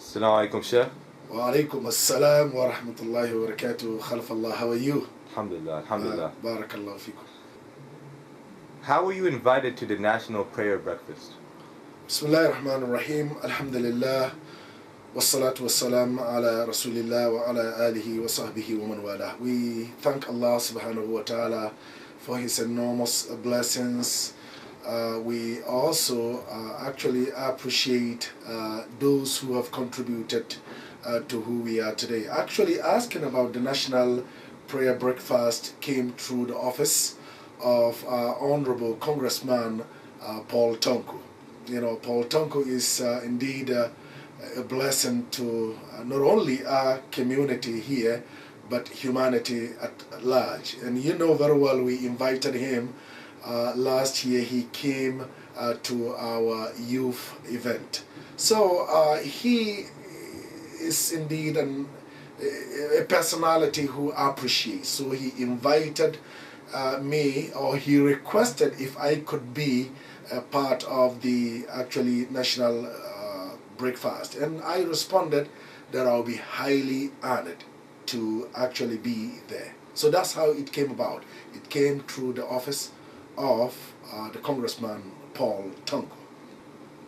Assalamu alaikum, Sheikh. Wa alaikum assalam wa rahmatullahi wa barakatuh. Khalif Allah, how are you? Alhamdulillah, alhamdulillah. Barakallahu fikum. How were you invited to the National Prayer Breakfast? Bismillahir Rahmanir Rahim. Alhamdulillah. Wassalatu wassalam ala Rasulillah wa ala alihi wa sahbihi wa man wala. We thank Allah subhanahu wa ta'ala for his enormous blessings. We also actually appreciate those who have contributed to who we are today. Actually, asking about the National Prayer Breakfast came through the office of Honorable Congressman Paul Tonko. You know, Paul Tonko is indeed a blessing to not only our community here, but humanity at large. And you know very well, we invited him last year. He came to our youth event. So he is indeed a personality who appreciates. So he invited me, or he requested if I could be a part of the actually national breakfast. And I responded that I'll be highly honored to actually be there. So that's how it came about. It came through the office of the Congressman Paul Tonko.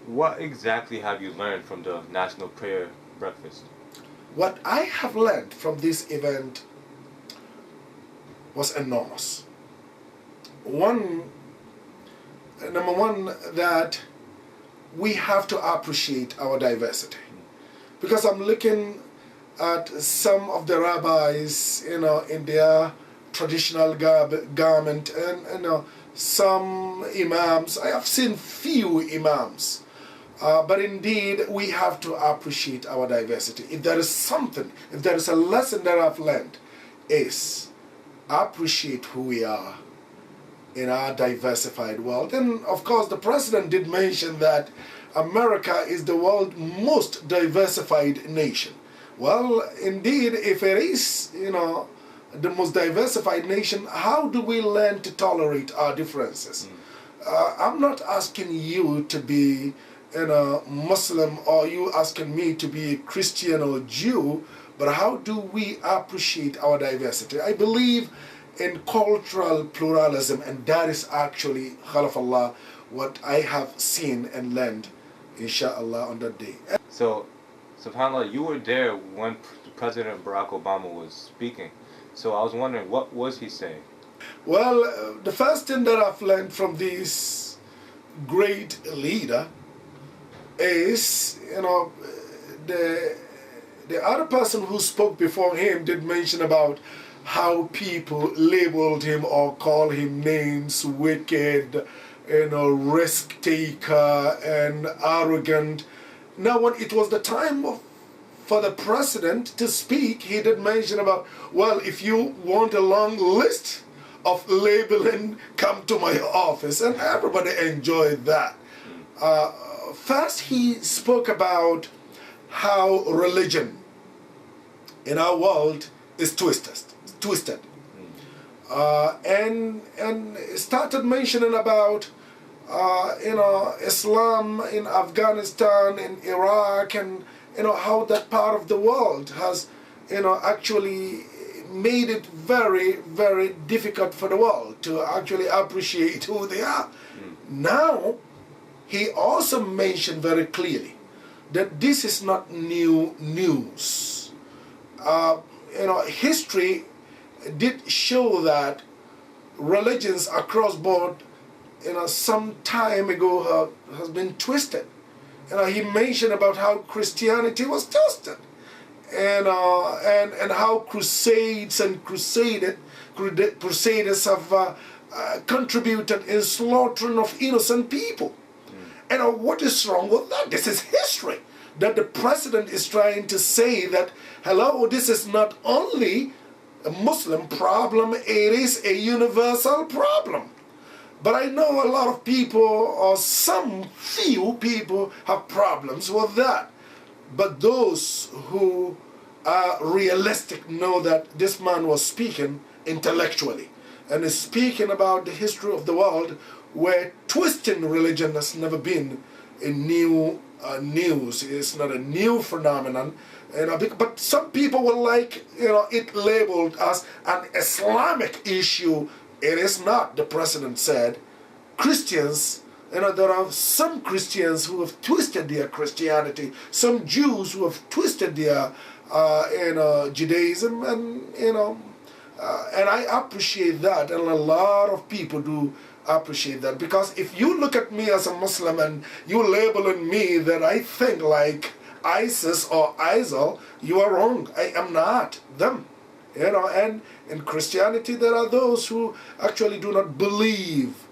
What exactly have you learned from the National Prayer Breakfast? What I have learned from this event was enormous. Number one, that we have to appreciate our diversity. Because I'm looking at some of the rabbis, you know, in their traditional garment, and you know, some imams. I have seen few imams, but indeed we have to appreciate our diversity. If there is something, if there is a lesson that I've learned, is appreciate who we are in our diversified world. And of course, the president did mention that America is the world's most diversified nation. Well, indeed, if it is, you know, the most diversified nation, how do we learn to tolerate our differences? I'm not asking you to be, you know, Muslim, or you asking me to be a Christian or Jew, but how do we appreciate our diversity? I believe in cultural pluralism, and that is actually, Khalif Allah, what I have seen and learned, inshallah, on that day. So, subhanAllah, you were there when President Barack Obama was speaking. So I was wondering, what was he saying? Well, the first thing that I've learned from this great leader is, you know, the other person who spoke before him did mention about how people labeled him or called him names, wicked, you know, risk taker and arrogant. Now, when it was the time for the president to speak, he did mention about, well, if you want a long list of labeling, come to my office. And everybody enjoyed that. First, he spoke about how religion in our world is twisted. And started mentioning about you know, Islam in Afghanistan, in Iraq, and you know how that part of the world has, you know, actually made it very, very difficult for the world to actually appreciate who they are. Now, he also mentioned very clearly that this is not new news. You know, history did show that religions across board, you know, some time ago has been twisted. You know, he mentioned about how Christianity was twisted, and how crusades and crusaders have contributed in slaughtering of innocent people. And what is wrong with that? This is history. That the president is trying to say that, hello, this is not only a Muslim problem, it is a universal problem. But I know a lot of people, or some few people, have problems with that. But those who are realistic know that this man was speaking intellectually, and is speaking about the history of the world, where twisting religion has never been a new news. It's not a new phenomenon. But some people will like it labeled as an Islamic issue. It is not. The president said Christians. There are some Christians who have twisted their Christianity, some Jews who have twisted their Judaism, and I appreciate that, and a lot of people do appreciate that, because if you look at me as a Muslim and you labeling me that I think like ISIS or ISIL, you are wrong. I am not them. And in Christianity there are those who actually do not believe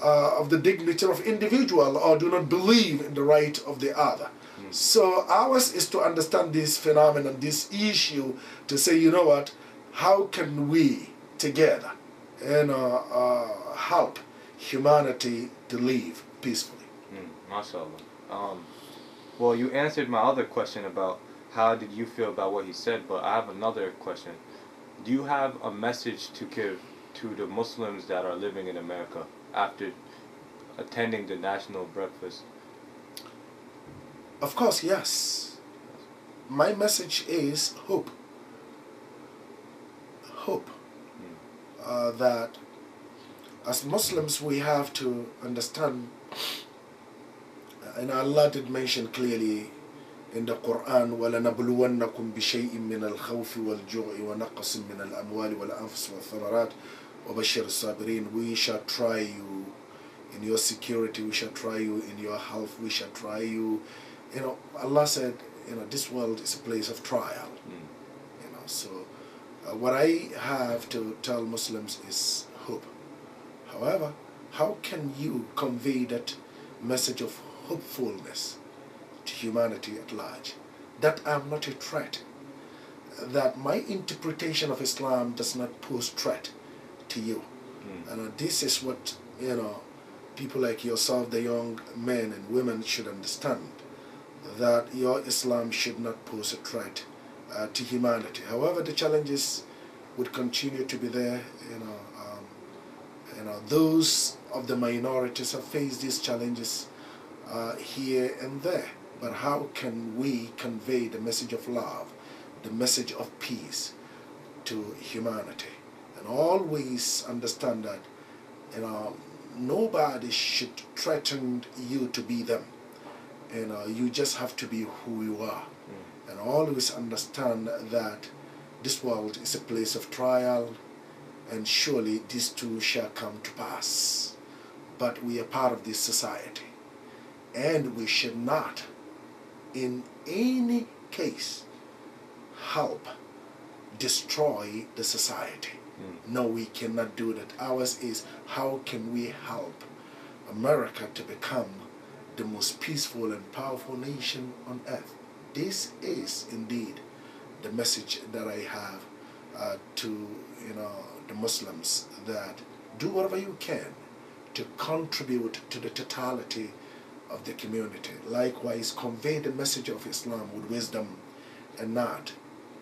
of the dignity of individual, or do not believe in the right of the other. So ours is to understand this phenomenon, this issue, to say, you know what, how can we together help humanity to live peacefully? MashaAllah. Well, you answered my other question about how did you feel about what he said, but I have another question. Do you have a message to give to the Muslims that are living in America after attending the national breakfast? Of course, yes. My message is hope. Hope. That as Muslims we have to understand, and Allah did mention clearly in the Quran, وَلَنَبْلُوَنَّكُمْ بِشَيْءٍ مِّنَ الْخَوْفِ وَالْجُوعِ وَنَقْصٍ مِّنَ الْأَمْوَالِ وَالْأَنفُسِ وَالثَّمَرَاتِ وَبَشِّرِ الصَّابِرِينَ. We shall try you in your security, we shall try you in your health, we shall try you. Allah said, this world is a place of trial. So what I have to tell Muslims is hope. However, how can you convey that message of hopefulness to humanity at large? That I'm not a threat. That my interpretation of Islam does not pose threat to you. And this is what, people like yourself, the young men and women, should understand. That your Islam should not pose a threat to humanity. However, the challenges would continue to be there. Those of the minorities have faced these challenges here and there. But how can we convey the message of love, the message of peace to humanity? And always understand that nobody should threaten you to be them. You just have to be who you are. And always understand that this world is a place of trial, and surely these two shall come to pass. But we are part of this society, and we should not in any case help destroy the society. No, we cannot do that. Ours is, how can we help America to become the most peaceful and powerful nation on earth? This is indeed the message that I have to the Muslims, that do whatever you can to contribute to the totality of the community. Likewise, convey the message of Islam with wisdom, and not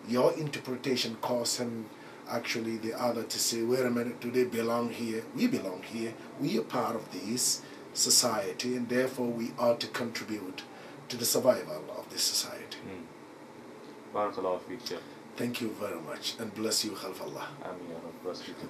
your interpretation causing actually the other to say, wait a minute, do they belong here? We belong here. We are part of this society, and therefore we ought to contribute to the survival of this society. Barakallahu feek, Sheikh. Thank you very much, and bless you, Khalf Allah. Ameen. Bless you too.